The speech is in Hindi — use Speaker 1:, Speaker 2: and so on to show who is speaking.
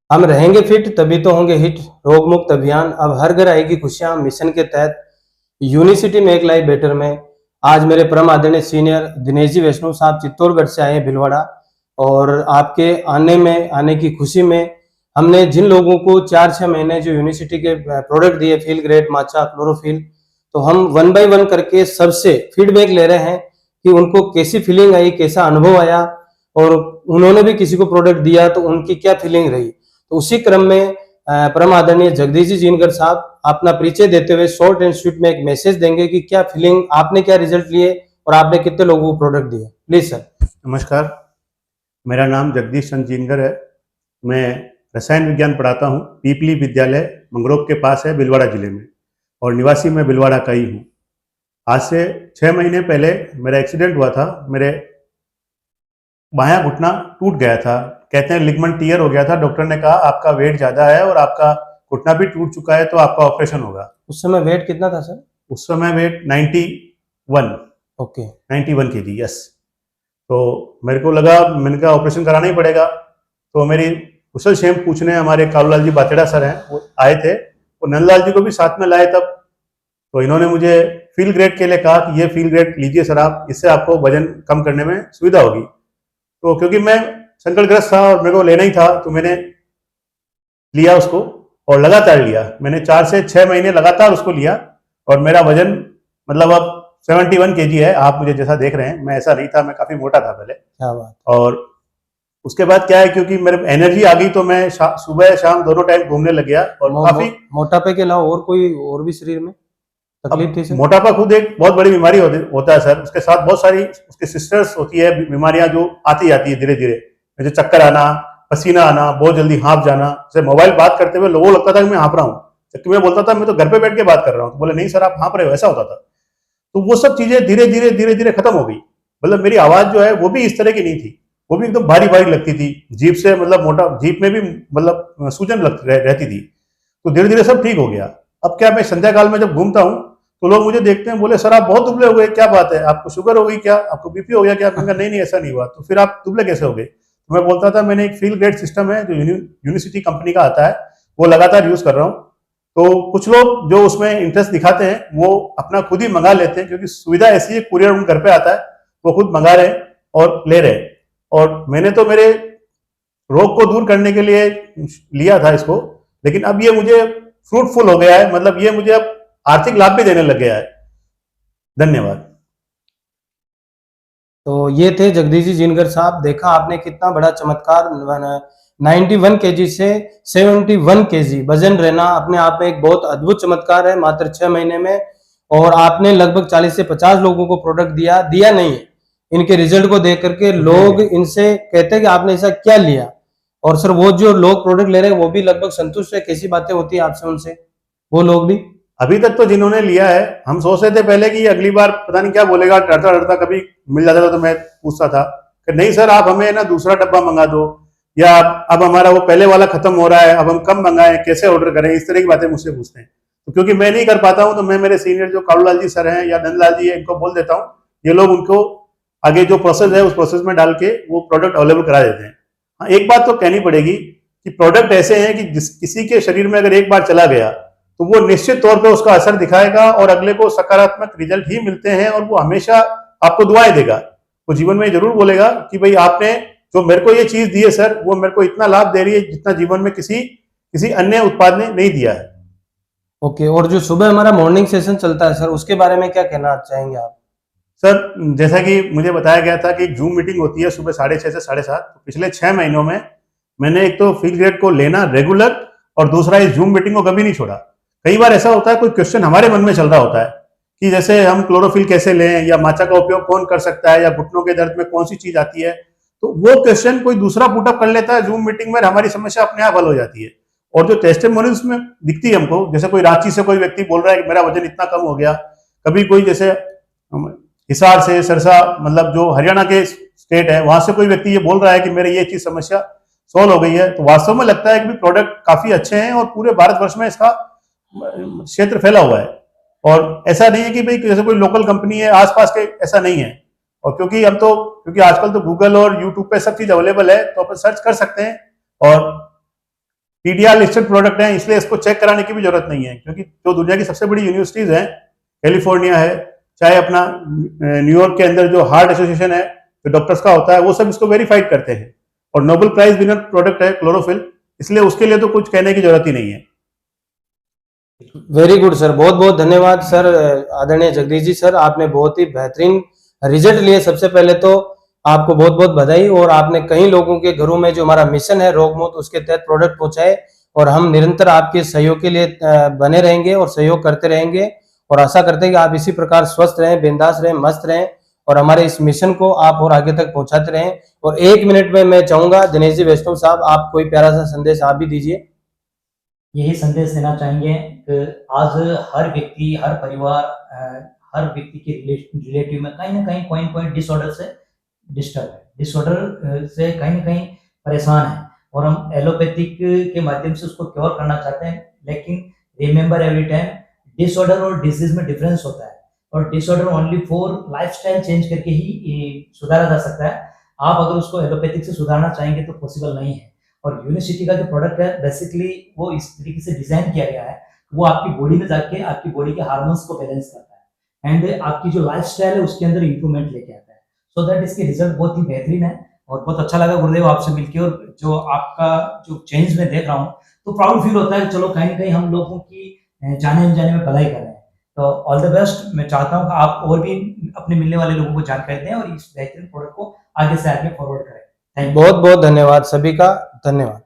Speaker 1: हम रहेंगे फिट तभी तो होंगे हिट। रोग मुक्त अभियान, अब हर घर आएगी खुशियां मिशन के तहत यूनिसिटी मेक लाइफ बेटर में आज मेरे परम आदरणीय सीनियर दिनेश जी वैष्णव साहब चित्तौड़गढ़ से आए हैं भिलवाड़ा। और आपके आने की खुशी में हमने जिन लोगों को 4-6 महीने जो यूनिसिटी के प्रोडक्ट दिए फील ग्रेट माचा क्लोरोफिल, तो हम वन बाय वन करके सबसे फीडबैक ले रहे हैं कि उनको कैसी फीलिंग आई, कैसा अनुभव आया, और उन्होंने भी किसी को प्रोडक्ट दिया तो उनकी क्या फीलिंग रही। तो उसी क्रम में परम आदरणीय जगदीश जी जिनकर साहब अपना परिचय देते हुए शॉर्ट एंड स्वीट में एक मैसेज देंगे कि क्या फीलिंग, आपने क्या रिजल्ट लिए और आपने कितने लोगों को प्रोडक्ट दिए। Please sir.
Speaker 2: नमस्कार, मेरा नाम जगदीश चंद्र जिनकर है। मैं रसायन विज्ञान पढ़ाता हूँ। पीपली विद्यालय मंगरोक के पास है, भिलवाड़ा जिले में, और निवासी मैं भिलवाड़ा का ही हूँ। आज से 6 महीने पहले मेरा एक्सीडेंट हुआ था। मेरे बायां घुटना टूट गया था, कहते हैं लिगमेंट टीयर हो गया था। डॉक्टर ने कहा आपका वेट ज़्यादा है और आपका घुटना भी टूट चुका है, तो आपका ऑपरेशन होगा।
Speaker 1: उस समय वेट कितना था सर?
Speaker 2: उस समय वेट 91।
Speaker 1: ओके।
Speaker 2: 91 kg, yes. तो मेरे को लगा, मैंने कहा ऑपरेशन कराना ही पड़ेगा। तो मेरी कुशल क्षेम पूछने हमारे कालूलाल जी बातेड़ा सर हैं, वो आए थे, और नंदलाल जी को भी साथ में लाए तब। तो इन्होंने मुझे फील ग्रेड के लिए कहा कि ये फील ग्रेड लीजिए सर आप, इससे आपको वजन कम करने में सुविधा होगी। तो क्योंकि मैं संकटग्रस्त था और मेरे को लेना ही था, तो मैंने लिया उसको और लगातार लिया। मैंने 4 से 6 महीने लगातार उसको लिया और मेरा वजन मतलब अब 71 kg है। आप मुझे जैसा देख रहे हैं, मैं ऐसा नहीं था, मैं काफी मोटा था पहले।
Speaker 1: क्या बात।
Speaker 2: और उसके बाद क्या है, क्योंकि मेरे एनर्जी आ गई तो मैं सुबह शाम दोनों टाइम घूमने लग गया। और काफी
Speaker 1: मोटापे के अलावा और कोई और भी शरीर में तकलीफ थी सर?
Speaker 2: मोटापा खुद एक बहुत बड़ी बीमारी होता है सर। उसके साथ बहुत सारी उसके सिस्टर्स होती है बीमारियां जो आती जाती है धीरे धीरे, जैसे चक्कर आना, पसीना आना, बहुत जल्दी हाँफ जाना। जैसे मोबाइल बात करते हुए लोगों को लगता था कि मैं हाँफ रहा हूँ, जबकि मैं बोलता था मैं तो घर पे बैठ के बात कर रहा हूँ, तो बोले नहीं सर आप हाँफ रहे हो, ऐसा होता था। तो वो सब चीजें धीरे धीरे खत्म हो गई। मतलब मेरी आवाज जो है वो भी इस तरह की नहीं थी, वो भी एकदम भारी भारी लगती थी। जीप से मतलब मोटा, जीप में भी मतलब सूजन रहती थी। तो धीरे धीरे सब ठीक हो गया। अब क्या, मैं संध्या काल में जब घूमता हूँ तो लोग मुझे देखते हैं, बोले सर आप बहुत दुबले हो गए, क्या बात है, आपको शुगर हो गई क्या, आपको बीपी हो गया क्या? मैंने कहा नहीं ऐसा नहीं हुआ। तो फिर आप दुबले कैसे हो गए? तो मैं बोलता था मैंने एक फील ग्रेड सिस्टम है जो यूनिसिटी कंपनी का आता है, वो लगातार यूज कर रहा हूँ। तो कुछ लोग जो उसमें इंटरेस्ट दिखाते हैं वो अपना खुद ही मंगा लेते हैं, क्योंकि सुविधा ऐसी है, कुरियर उन घर पे आता है, वो खुद मंगा रहे हैं और ले रहे हैं। और मैंने तो मेरे रोग को दूर करने के लिए लिया था इसको, लेकिन अब ये मुझे फ्रूटफुल हो गया है, मतलब ये मुझे अब आर्थिक लाभ भी देने लग गया है। धन्यवाद।
Speaker 1: तो ये थे जगदीश जी जिनकर साहब। देखा आपने कितना बड़ा चमत्कार, 91 kg से 71 kg वजन रहना अपने आप में एक बहुत अद्भुत चमत्कार है मात्र 6 महीने में। और आपने लगभग 40 से 50 लोगों को प्रोडक्ट दिया नहीं है। इनके रिजल्ट को देख करके लोग इनसे कहते हैं कि आपने ऐसा क्या लिया, और सर वो जो लोग प्रोडक्ट ले रहे हैं वो भी लगभग संतुष्ट है। कैसी बातें होती है आपसे उनसे, वो लोग भी?
Speaker 2: अभी तक तो जिन्होंने लिया है, हम सोच रहे थे पहले कि अगली बार पता नहीं क्या बोलेगा, डरता डरता कभी मिल जाता था तो मैं पूछता था कि नहीं सर आप हमें ना दूसरा डब्बा मंगा दो, या अब हमारा वो पहले वाला खत्म हो रहा है, अब हम कब मंगाएं, कैसे ऑर्डर करें, इस तरह की बातें मुझसे पूछते हैं। तो क्योंकि मैं नहीं कर पाता हूं, तो मैं मेरे सीनियर जो कालूलाल जी सर हैं या नंदलाल जी है, इनको बोल देता हूँ, ये लोग उनको आगे जो प्रोसेस है उस प्रोसेस में डाल के वो प्रोडक्ट अवेलेबल करा देते हैं। हाँ, एक बात तो कहनी पड़ेगी कि प्रोडक्ट ऐसे हैं कि किसी के शरीर में अगर एक बार चला गया तो वो निश्चित तौर पे उसका असर दिखाएगा और अगले को सकारात्मक रिजल्ट ही मिलते हैं, और वो हमेशा आपको दुआएं देगा। वो जीवन में जरूर बोलेगा कि भाई आपने जो मेरे को ये चीज दी है सर, वो मेरे को इतना लाभ दे रही है जितना जीवन में किसी अन्य उत्पाद ने नहीं दिया है।
Speaker 1: ओके। और जो सुबह हमारा मॉर्निंग सेशन चलता है सर, उसके बारे में क्या कहना चाहेंगे आप?
Speaker 2: सर जैसा कि मुझे बताया गया था कि एक जूम मीटिंग होती है सुबह 6:30 से 7:30। तो पिछले 6 महीनों में मैंने एक तो फील ग्रेड को लेना रेगुलर, और दूसरा इस जूम मीटिंग को कभी नहीं छोड़ा। कई बार ऐसा होता है, कोई क्वेश्चन हमारे मन में चल रहा होता है कि जैसे हम क्लोरोफिल कैसे लें, या माचा का उपयोग कौन कर सकता है, या घुटनों के दर्द में कौन सी चीज आती है, तो वो क्वेश्चन कोई दूसरा पुटअप कर लेता है जूम मीटिंग में, हमारी समस्या अपने आप हल हो जाती है। और जो टेस्टिमोनियल्स में दिखती है हमको, जैसे कोई रांची से कोई व्यक्ति बोल रहा है कि मेरा वजन इतना कम हो गया, कभी कोई जैसे हिसार से, सरसा, मतलब जो हरियाणा के स्टेट है, वहां से कोई व्यक्ति ये बोल रहा है कि मेरे ये चीज समस्या सॉल्व हो गई है, तो वास्तव में लगता है कि प्रोडक्ट काफी अच्छे हैं और पूरे भारतवर्ष में इसका क्षेत्र फैला हुआ है। और ऐसा नहीं है कि भाई जैसे कोई लोकल कंपनी है आसपास के, ऐसा नहीं है। और क्योंकि आजकल तो गूगल और यूट्यूब पे सब चीज अवेलेबल है, तो अपन सर्च कर सकते हैं और पीडीआर लिस्टेड प्रोडक्ट है, इसलिए इसको चेक कराने की भी जरूरत नहीं है, क्योंकि जो दुनिया की सबसे बड़ी यूनिवर्सिटीज हैं, कैलिफोर्निया है, चाहे अपना न्यूयॉर्क के अंदर जो हार्ट एसोसिएशन है, जो डॉक्टर्स का होता है, वो सब इसको वेरीफाइड करते हैं। और नोबेल प्राइज विनर प्रोडक्ट है क्लोरोफिल, इसलिए उसके लिए तो कुछ कहने की जरूरत ही नहीं है।
Speaker 1: वेरी गुड सर, बहुत बहुत धन्यवाद सर। आदरणीय जगदीश जी सर, आपने बहुत ही बेहतरीन रिजल्ट लिए। सबसे पहले तो आपको बहुत बहुत बधाई, और आपने कई लोगों के घरों में जो हमारा मिशन है रोग मुक्त, उसके तहत प्रोडक्ट पहुंचाए, और हम निरंतर आपके सहयोग के लिए बने रहेंगे और सहयोग करते रहेंगे, और आशा करते हैं कि आप इसी प्रकार स्वस्थ रहें, बिंदास रहें, मस्त रहें, और हमारे इस मिशन को आप और आगे तक पहुंचाते रहें। और 1 मिनट में मैं चाहूंगा दिनेश जी वैष्णव साहब, आप कोई प्यारा सा संदेश आप भी दीजिए।
Speaker 3: यही संदेश देना चाहेंगे कि आज हर व्यक्ति, हर परिवार, हर व्यक्ति के रिलेटिव में कहीं ना कहीं कोई न कोई डिसऑर्डर से डिस्टर्ब है, डिसऑर्डर से कहीं ना कहीं परेशान है, और हम एलोपैथिक के माध्यम से उसको क्योर करना चाहते हैं। लेकिन रिमेंबर एवरी टाइम, डिसऑर्डर और डिजीज में डिफरेंस होता है, और disorder only for lifestyle change करके ही सुधारा जा सकता है। आप अगर उसको एलोपैथिक से सुधारना चाहेंगे तो पॉसिबल नहीं है। और यूनिसिटी का जो प्रोडक्ट है, बेसिकली वो इस तरीके से डिजाइन किया गया है, वो आपकी बॉडी में जाके आपकी बॉडी के हार्मोन्स को बैलेंस करता है, एंड आपकी जो लाइफस्टाइल है उसके अंदर इंप्रूवमेंट लेके आता है। सो दैट इसके रिजल्ट बहुत ही बेहतरीन है, और बहुत अच्छा लगा गुरुदेव आपसे मिलकर, और जो आपका जो चेंज मैं देख रहा हूँ तो प्राउड फील होता है। चलो कहीं ना कहीं हम लोगों की जाने अनजाने में भलाई कर रहे हैं। तो ऑल द बेस्ट। मैं चाहता हूँ कि आप और भी अपने मिलने वाले लोगों को जानकारी दें और इस बेहतरीन प्रोडक्ट को आगे से आगे फॉरवर्ड करें। Thank you.
Speaker 1: बहुत बहुत धन्यवाद सभी का, धन्यवाद।